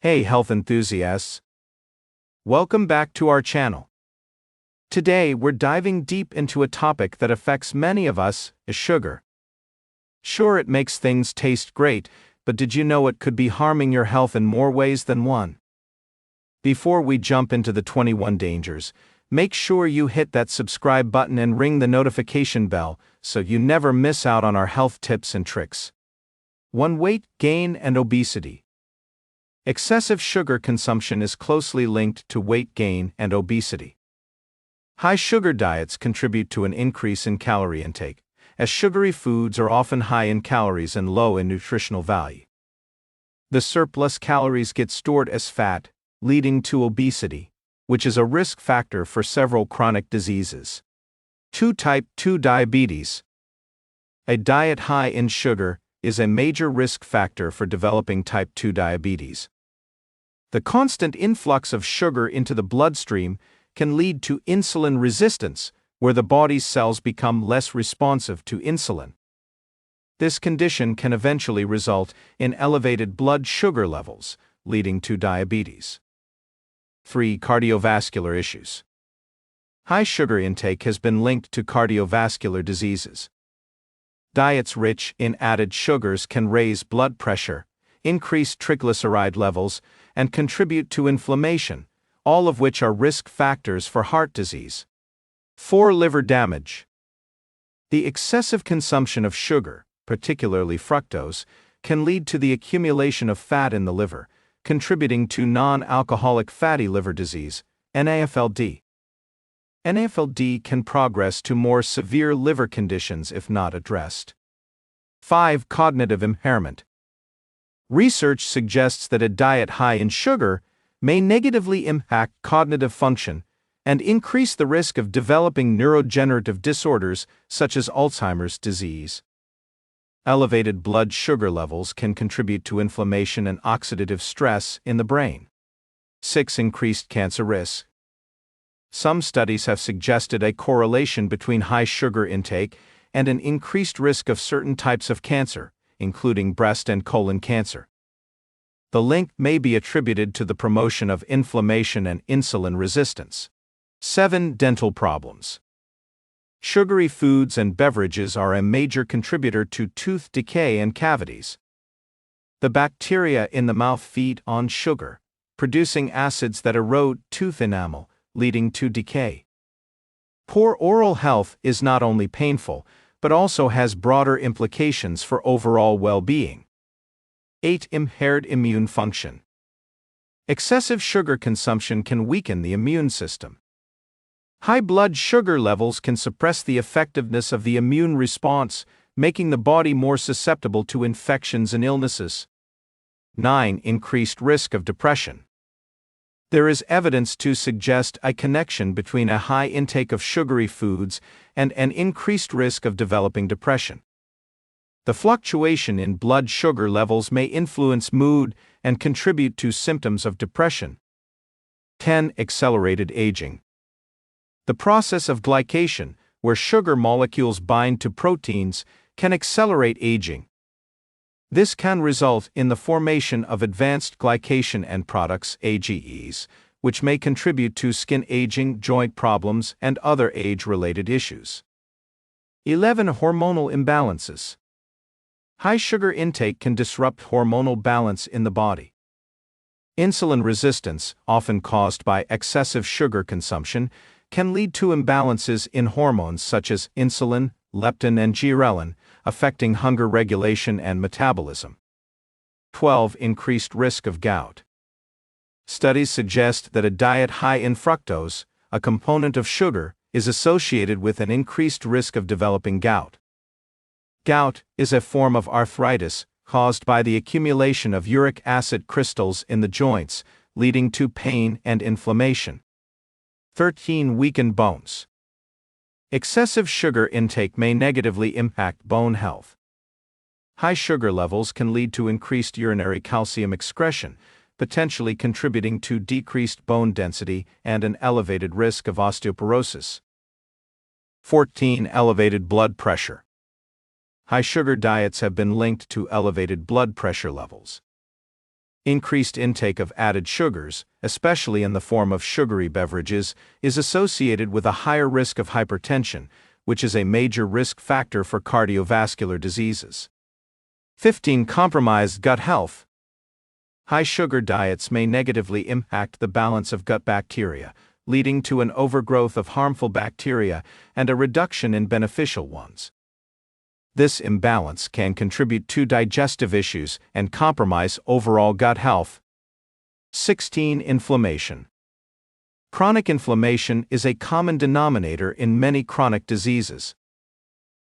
Hey health enthusiasts! Welcome back to our channel. Today we're diving deep into a topic that affects many of us, is sugar. Sure, it makes things taste great, but did you know it could be harming your health in more ways than one? Before we jump into the 21 dangers, make sure you hit that subscribe button and ring the notification bell so you never miss out on our health tips and tricks. 1. Weight gain and obesity. Excessive sugar consumption is closely linked to weight gain and obesity. High sugar diets contribute to an increase in calorie intake, as sugary foods are often high in calories and low in nutritional value. The surplus calories get stored as fat, leading to obesity, which is a risk factor for several chronic diseases. 2. Type 2 diabetes. A diet high in sugar is a major risk factor for developing type 2 diabetes. The constant influx of sugar into the bloodstream can lead to insulin resistance, where the body's cells become less responsive to insulin. This condition can eventually result in elevated blood sugar levels, leading to diabetes. 3. Cardiovascular issues. High sugar intake has been linked to cardiovascular diseases. Diets rich in added sugars can raise blood pressure, increase triglyceride levels, and contribute to inflammation, all of which are risk factors for heart disease. 4. Liver damage. The excessive consumption of sugar, particularly fructose, can lead to the accumulation of fat in the liver, contributing to non-alcoholic fatty liver disease, NAFLD. NAFLD can progress to more severe liver conditions if not addressed. 5. Cognitive impairment. Research suggests that a diet high in sugar may negatively impact cognitive function and increase the risk of developing neurodegenerative disorders such as Alzheimer's disease. Elevated blood sugar levels can contribute to inflammation and oxidative stress in the brain. 6. Increased cancer risk. Some studies have suggested a correlation between high sugar intake and an increased risk of certain types of cancer, including breast and colon cancer. The link may be attributed to the promotion of inflammation and insulin resistance. 7. Dental problems. Sugary foods and beverages are a major contributor to tooth decay and cavities. The bacteria in the mouth feed on sugar, producing acids that erode tooth enamel, leading to decay. Poor oral health is not only painful, but also has broader implications for overall well-being. 8. Impaired immune function. Excessive sugar consumption can weaken the immune system. High blood sugar levels can suppress the effectiveness of the immune response, making the body more susceptible to infections and illnesses. 9. Increased risk of depression. There is evidence to suggest a connection between a high intake of sugary foods and an increased risk of developing depression. The fluctuation in blood sugar levels may influence mood and contribute to symptoms of depression. 10. Accelerated aging. The process of glycation, where sugar molecules bind to proteins, can accelerate aging. This can result in the formation of advanced glycation end products, AGEs, which may contribute to skin aging, joint problems, and other age-related issues. 11. Hormonal imbalances. High sugar intake can disrupt hormonal balance in the body. Insulin resistance, often caused by excessive sugar consumption, can lead to imbalances in hormones such as insulin, leptin, and ghrelin, affecting hunger regulation and metabolism. 12. Increased risk of gout. Studies suggest that a diet high in fructose, a component of sugar, is associated with an increased risk of developing gout. Gout is a form of arthritis caused by the accumulation of uric acid crystals in the joints, leading to pain and inflammation. 13. Weakened bones. Excessive sugar intake may negatively impact bone health. High sugar levels can lead to increased urinary calcium excretion, potentially contributing to decreased bone density and an elevated risk of osteoporosis. 14. Elevated blood pressure. High sugar diets have been linked to elevated blood pressure levels. Increased intake of added sugars, especially in the form of sugary beverages, is associated with a higher risk of hypertension, which is a major risk factor for cardiovascular diseases. 15. Compromised gut health. High sugar diets may negatively impact the balance of gut bacteria, leading to an overgrowth of harmful bacteria and a reduction in beneficial ones. This imbalance can contribute to digestive issues and compromise overall gut health. 16. Inflammation. Chronic inflammation is a common denominator in many chronic diseases.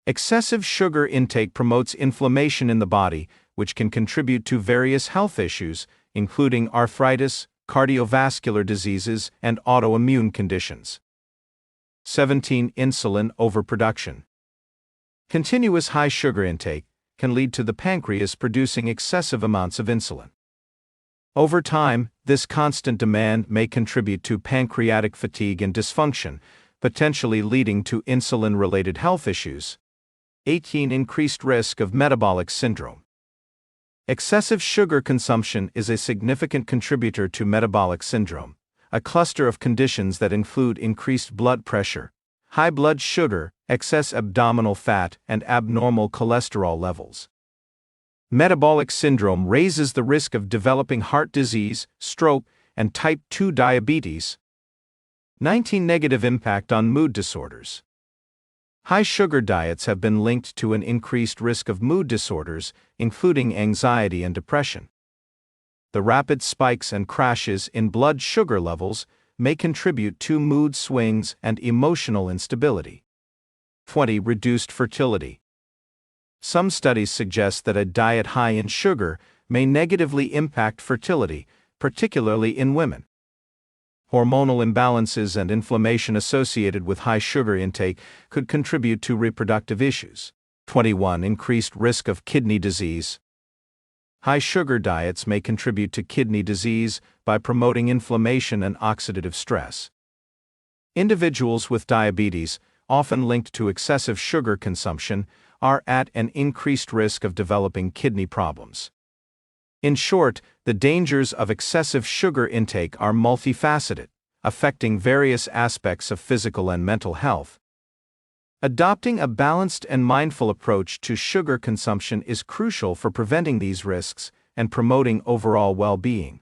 Excessive sugar intake promotes inflammation in the body, which can contribute to various health issues, including arthritis, cardiovascular diseases, and autoimmune conditions. 17. Insulin overproduction. Continuous high sugar intake can lead to the pancreas producing excessive amounts of insulin. Over time, this constant demand may contribute to pancreatic fatigue and dysfunction, potentially leading to insulin-related health issues. 18. Increased risk of metabolic syndrome. Excessive sugar consumption is a significant contributor to metabolic syndrome, a cluster of conditions that include increased blood pressure, high blood sugar, excess abdominal fat, and abnormal cholesterol levels. Metabolic syndrome raises the risk of developing heart disease, stroke, and type 2 diabetes. 19. Negative impact on mood disorders. High sugar diets have been linked to an increased risk of mood disorders, including anxiety and depression. The rapid spikes and crashes in blood sugar levels may contribute to mood swings and emotional instability. 20. Reduced fertility. Some studies suggest that a diet high in sugar may negatively impact fertility, particularly in women. Hormonal imbalances and inflammation associated with high sugar intake could contribute to reproductive issues. 21. Increased risk of kidney disease. High sugar diets may contribute to kidney disease by promoting inflammation and oxidative stress. Individuals with diabetes, often linked to excessive sugar consumption, are at an increased risk of developing kidney problems. In short, the dangers of excessive sugar intake are multifaceted, affecting various aspects of physical and mental health. Adopting a balanced and mindful approach to sugar consumption is crucial for preventing these risks and promoting overall well-being.